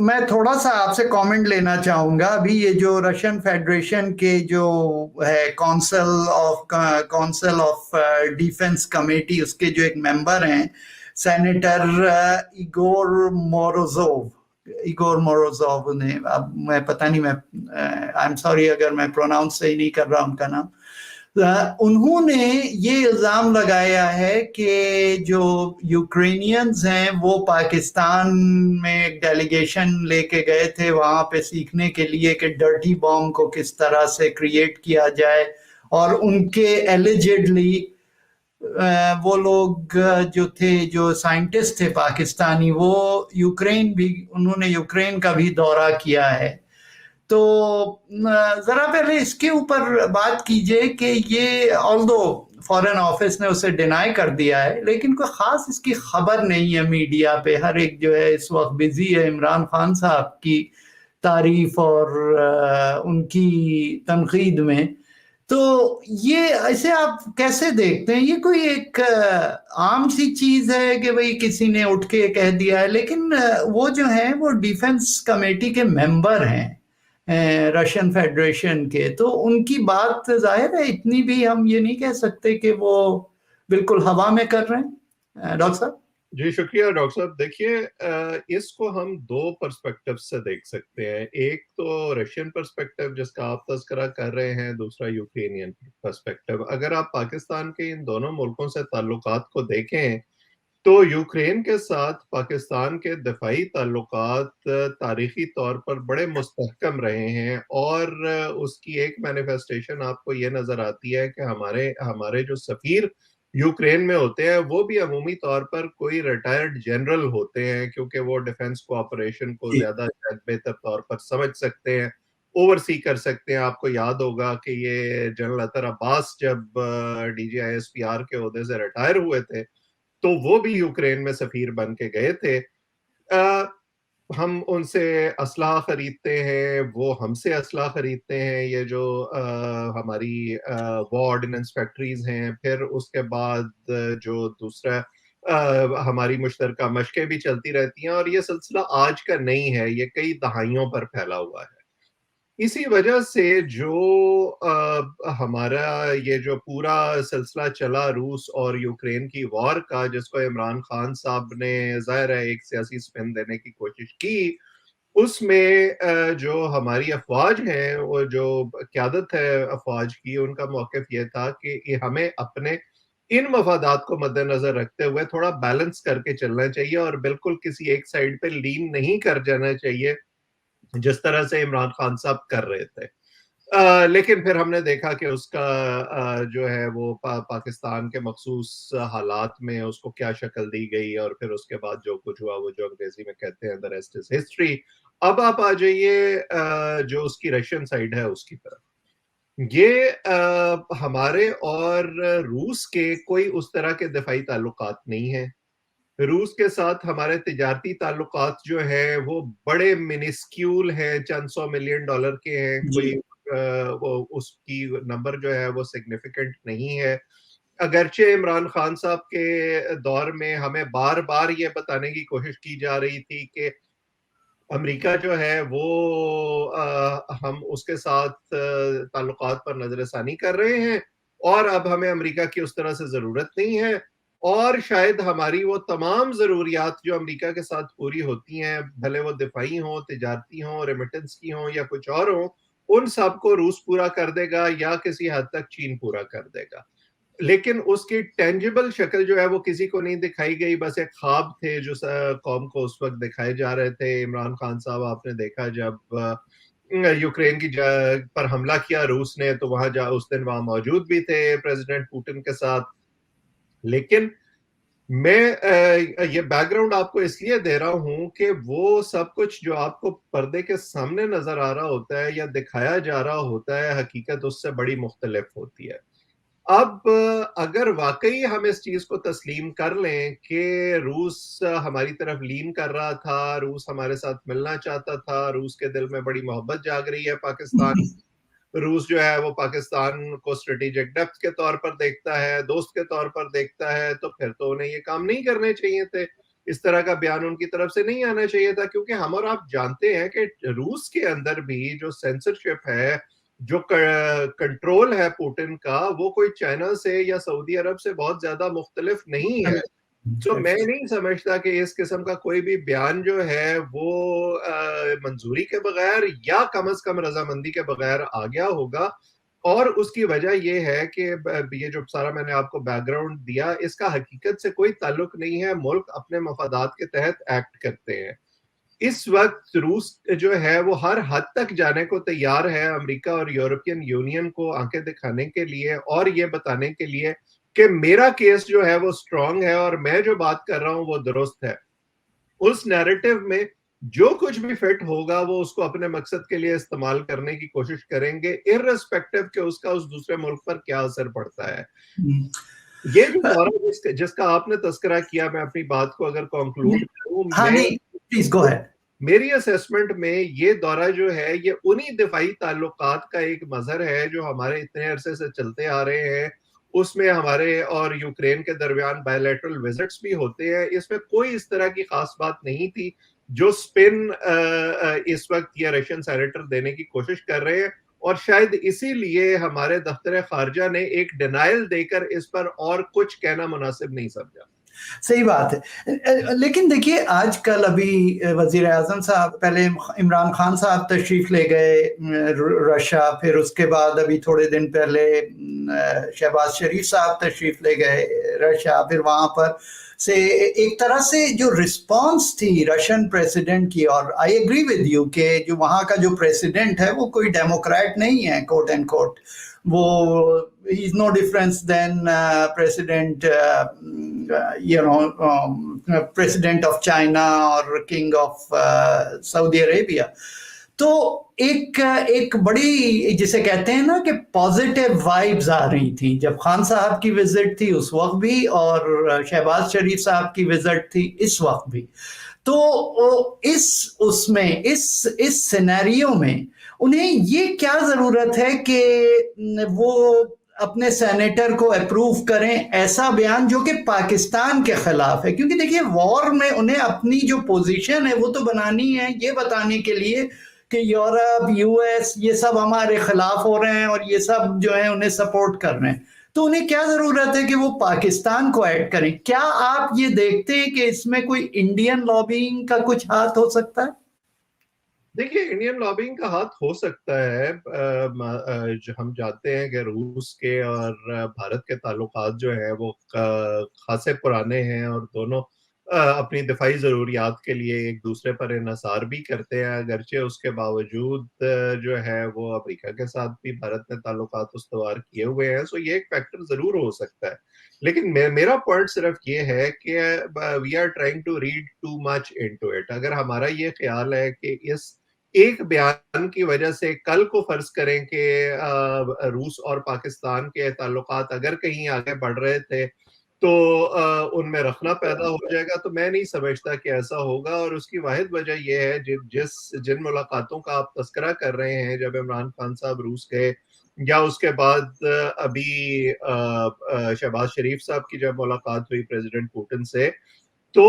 मैं थोड़ा सा आपसे कमेंट लेना चाहूंगा। अभी ये जो रशियन फेडरेशन के जो है काउंसिल ऑफ डिफेंस कमेटी, उसके जो एक मेंबर हैं सेनेटर इगोर मोरोजोव ने, अब मैं पता नहीं, मैं आई एम सॉरी अगर मैं प्रोनाउंस सही नहीं कर रहा उनका नाम। उन्होंने ये इल्जाम लगाया है कि जो यूक्रेनियंस हैं वो पाकिस्तान में एक डेलीगेशन लेके गए थे वहां पे सीखने के लिए कि डर्टी बॉम्ब को किस तरह से क्रिएट किया जाए, और उनके एलिजिडली वो लोग जो थे, जो साइंटिस्ट थे पाकिस्तानी, वो उन्होंने यूक्रेन का भी दौरा किया है। तो जरा पहले इसके ऊपर बात कीजिए कि ये ऑल्दो फॉरेन ऑफिस ने उसे डिनाई कर दिया है, लेकिन कोई खास इसकी खबर नहीं है मीडिया पे। हर एक जो है इस वक्त बिजी है इमरान खान साहब की तारीफ और उनकी तनकीद में। तो ये ऐसे आप कैसे देखते हैं? ये कोई एक आम सी चीज है कि भाई किसी ने उठ के कह दिया है, लेकिन वो जो है वो डिफेंस कमेटी के मेंबर हैं रशियन फेडरेशन के, तो उनकी बात जाहिर है इतनी भी हम ये नहीं कह सकते कि वो बिल्कुल हवा में कर रहे हैं। डॉक्टर साहब। जी शुक्रिया डॉक्टर साहब। देखिए, इसको हम दो पर्सपेक्टिव से देख सकते हैं। एक तो रशियन पर्सपेक्टिव जिसका आप तज़किरा कर रहे हैं, दूसरा यूक्रेनियन पर्सपेक्टिव। अगर आप पाकिस्तान के इन दोनों मुल्कों से ताल्लुकात को देखें तो यूक्रेन के साथ पाकिस्तान के दफाई ताल्लुकात तारीखी तौर पर बड़े मुस्तहकम रहे हैं, और उसकी एक मैनिफेस्टेशन आपको ये नजर आती है कि हमारे हमारे जो सफीर यूक्रेन में होते हैं वो भी अमूमी तौर पर कोई रिटायर्ड जनरल होते हैं, क्योंकि वो डिफेंस कोऑपरेशन को ज्यादा बेहतर तौर पर समझ सकते हैं, ओवरसी कर सकते हैं। आपको याद होगा कि ये जनरल अतर अब्बास जब DGISPR के ओहदे से रिटायर हुए थे तो वो भी यूक्रेन में सफीर बन के गए थे। हम उनसे असलाह खरीदते हैं, वो हमसे असलाह खरीदते हैं। ये जो हमारी वॉर ऑर्डिनेंस फैक्ट्रीज हैं, फिर उसके बाद जो दूसरा हमारी मुश्तरका मशकें भी चलती रहती हैं, और ये सिलसिला आज का नहीं है, ये कई दहाइयों पर फैला हुआ है। इसी वजह से जो हमारा ये जो पूरा सिलसिला चला रूस और यूक्रेन की वॉर का, जिसको इमरान खान साहब ने ज़ाहिर है एक सियासी स्पिन देने की कोशिश की, उसमें जो हमारी अफवाज हैं, वो जो क़यादत है अफवाज की, उनका मौक़िफ़ ये था कि हमें अपने इन मफादात को मद्देनजर रखते हुए थोड़ा बैलेंस करके चलना चाहिए, और बिल्कुल किसी एक साइड पे लीन नहीं कर जाना चाहिए जिस तरह से इमरान खान साहब कर रहे थे। लेकिन फिर हमने देखा कि उसका जो है वो पाकिस्तान के मखसूस हालात में उसको क्या शक्ल दी गई, और फिर उसके बाद जो कुछ हुआ वो जो अंग्रेजी में कहते हैं द रेस्ट इज हिस्ट्री। अब आप आ जाइए जो उसकी रशियन साइड है उसकी तरफ। ये हमारे और रूस के कोई उस तरह के दफाई ताल्लुकात नहीं है। रूस के साथ हमारे तिजारती ताल्लुकात जो है वो बड़े मिनिस्क्यूल हैं, चंद $100 मिलियन के हैं। कोई वो उसकी नंबर जो है वो सिग्निफिकेंट नहीं है। अगरचे इमरान खान साहब के दौर में हमें बार बार ये बताने की कोशिश की जा रही थी कि अमेरिका जो है वो हम उसके साथ ताल्लुकात पर नजरसानी कर रहे हैं, और अब हमें अमेरिका की उस तरह से ज़रूरत नहीं है, और शायद हमारी वो तमाम ज़रूरियात जो अमेरिका के साथ पूरी होती हैं, भले वो दिफाई हों, तिजारती हों, रेमिटेंस की हों या कुछ और हों, उन सब को रूस पूरा कर देगा या किसी हद तक चीन पूरा कर देगा। लेकिन उसकी टेंजिबल शक्ल जो है वो किसी को नहीं दिखाई गई। बस एक ख्वाब थे जो कौम को उस वक्त दिखाए जा रहे थे। इमरान खान साहब आपने देखा जब यूक्रेन की पर हमला किया रूस ने, तो वहां उस दिन वहां मौजूद भी थे प्रेसिडेंट पुतिन के साथ। लेकिन मैं ये बैकग्राउंड आपको इसलिए दे रहा हूं कि वो सब कुछ जो आपको पर्दे के सामने नजर आ रहा होता है या दिखाया जा रहा होता है, हकीकत उससे बड़ी मुख्तलिफ होती है। अब अगर वाकई हम इस चीज को तस्लीम कर लें कि रूस हमारी तरफ लीन कर रहा था, रूस हमारे साथ मिलना चाहता था, रूस के दिल में बड़ी मोहब्बत जाग रही है पाकिस्तान, रूस जो है वो पाकिस्तान को स्ट्रेटेजिक डेप्थ के तौर पर देखता है, दोस्त के तौर पर देखता है, तो फिर तो उन्हें ये काम नहीं करने चाहिए थे। इस तरह का बयान उनकी तरफ से नहीं आना चाहिए था, क्योंकि हम और आप जानते हैं कि रूस के अंदर भी जो सेंसरशिप है, जो कंट्रोल है पुतिन का, वो कोई चाइना से या सऊदी अरब से बहुत ज्यादा मुख्तलिफ नहीं है। तो मैं नहीं समझता कि इस किस्म का कोई भी बयान जो है वो मंजूरी के बगैर या कम से कम रजामंदी के बगैर आ गया होगा। और उसकी वजह ये है कि ये जो सारा मैंने आपको बैकग्राउंड दिया, इसका हकीकत से कोई ताल्लुक नहीं है। मुल्क अपने मफादात के तहत एक्ट करते हैं। इस वक्त रूस जो है वो हर हद तक जाने को तैयार है अमेरिका और यूरोपियन यूनियन को आंखें दिखाने के लिए, और ये बताने के लिए कि मेरा केस जो है वो स्ट्रांग है और मैं जो बात कर रहा हूं वो दुरुस्त है। उस नैरेटिव में जो कुछ भी फिट होगा वो उसको अपने मकसद के लिए इस्तेमाल करने की कोशिश करेंगे, इर्रेस्पेक्टिव के उसका उस दूसरे मुल्क पर क्या असर पड़ता है। ये जो दौरा जिसका आपने तस्करा किया, मैं अपनी बात को अगर कंक्लूड करूं, प्लीज गो अहेड। मेरी असेसमेंट में ये दौरा जो है ये उन्हीं दिफाई ताल्लुकात का एक मजहर है जो हमारे इतने अरसे से चलते आ रहे हैं। उसमें हमारे और यूक्रेन के दरमियान बायलैटरल विजिट्स भी होते हैं। इसमें कोई इस तरह की खास बात नहीं थी जो स्पिन इस वक्त ये रशियन सेनेटर देने की कोशिश कर रहे हैं, और शायद इसीलिए हमारे दफ्तर खारजा ने एक डिनायल देकर इस पर और कुछ कहना मुनासिब नहीं समझा। सही बात है। लेकिन देखिए आजकल अभी वजीर आजम साहब, पहले इमरान खान साहब तशरीफ ले गए रशिया, फिर उसके बाद अभी थोड़े दिन पहले शहबाज शरीफ साहब तशरीफ ले गए रशिया। फिर वहां पर से एक तरह से जो रिस्पांस थी रशियन प्रेसिडेंट की, और आई एग्री विद यू कि जो वहां का जो प्रेसिडेंट है वो कोई डेमोक्रेट नहीं है, कोट एंड कोट। वो he is no difference than president president of China or king of Saudi Arabia। तो एक बड़ी जिसे कहते हैं ना कि पॉजिटिव वाइब्स आ रही थी जब खान साहब की विजिट थी उस वक्त भी, और शहबाज शरीफ साहब की विजिट थी इस वक्त भी। तो इस सिनेरियो में उन्हें ये क्या जरूरत है कि वो अपने सेनेटर को अप्रूव करें ऐसा बयान जो कि पाकिस्तान के खिलाफ है? क्योंकि देखिए वॉर में उन्हें अपनी जो पोजीशन है वो तो बनानी है, ये बताने के लिए कि यूरोप, यूएस ये सब हमारे खिलाफ हो रहे हैं और ये सब जो है उन्हें सपोर्ट कर रहे हैं। तो उन्हें क्या जरूरत है कि वो पाकिस्तान को ऐड करें? क्या आप ये देखते हैं कि इसमें कोई इंडियन लॉबिंग का कुछ हाथ हो सकता है? देखिए, इंडियन लॉबिंग का हाथ हो सकता है। जो हम जानते हैं कि रूस के और भारत के ताल्लुकात जो है वो खासे पुराने हैं, और दोनों अपनी दिफाई ज़रूरियात के लिए एक दूसरे पर इन्हिसार भी करते हैं। अगरचे उसके बावजूद जो है वो अमेरिका के साथ भी भारत ने ताल्लुकात उस्तवार किए हुए हैं। सो ये एक फैक्टर ज़रूर हो सकता है। लेकिन मेरा पॉइंट सिर्फ ये है कि we are trying to read too much into it. अगर हमारा ये ख्याल है कि इस एक बयान की वजह से कल को फर्ज करें कि रूस और पाकिस्तान के ताल्लुकात अगर कहीं आगे बढ़ रहे थे तो उनमें रखना पैदा हो जाएगा, तो मैं नहीं समझता कि ऐसा होगा। और उसकी वाहिद वजह यह है जिन मुलाकातों का आप तस्करा कर रहे हैं, जब इमरान खान साहब रूस गए या उसके बाद अभी शहबाज शरीफ साहब की जब मुलाकात हुई प्रेसिडेंट पुतिन से, तो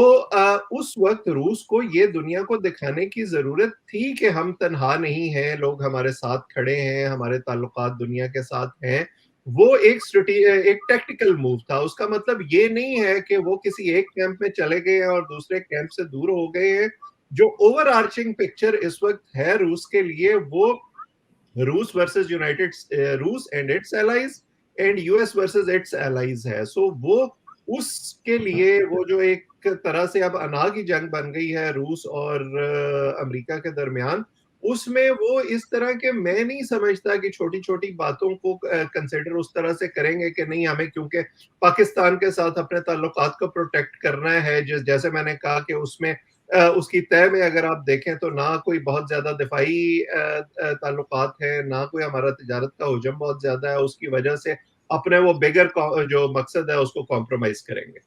उस वक्त रूस को ये दुनिया को दिखाने की जरूरत थी कि हम तन्हा नहीं हैं, लोग हमारे साथ खड़े हैं, हमारे ताल्लुकात दुनिया के साथ हैं। वो एक टैक्टिकल मूव था। उसका मतलब ये नहीं है कि वो किसी एक कैंप में चले गए और दूसरे कैंप से दूर हो गए हैं। जो ओवर आर्चिंग पिक्चर इस वक्त है रूस के लिए, वो रूस वर्सेस रूस and it's allies and US versus it's allies है। सो वो उसके लिए वो जो एक तरह से अब अना की जंग बन गई है रूस और अमेरिका के दरमियान, उसमें वो इस तरह के मैं नहीं समझता कि छोटी छोटी बातों को कंसिडर उस तरह से करेंगे कि नहीं हमें क्योंकि पाकिस्तान के साथ अपने ताल्लुकात को प्रोटेक्ट करना है। जैसे मैंने कहा कि उसमें उसकी तय में अगर आप देखें तो ना कोई बहुत ज्यादा दिफाई ताल्लुकात है, ना कोई हमारा तिजारत का हुजम बहुत ज्यादा है। उसकी वजह से अपने वो बिगर जो मकसद है उसको कॉम्प्रोमाइज करेंगे।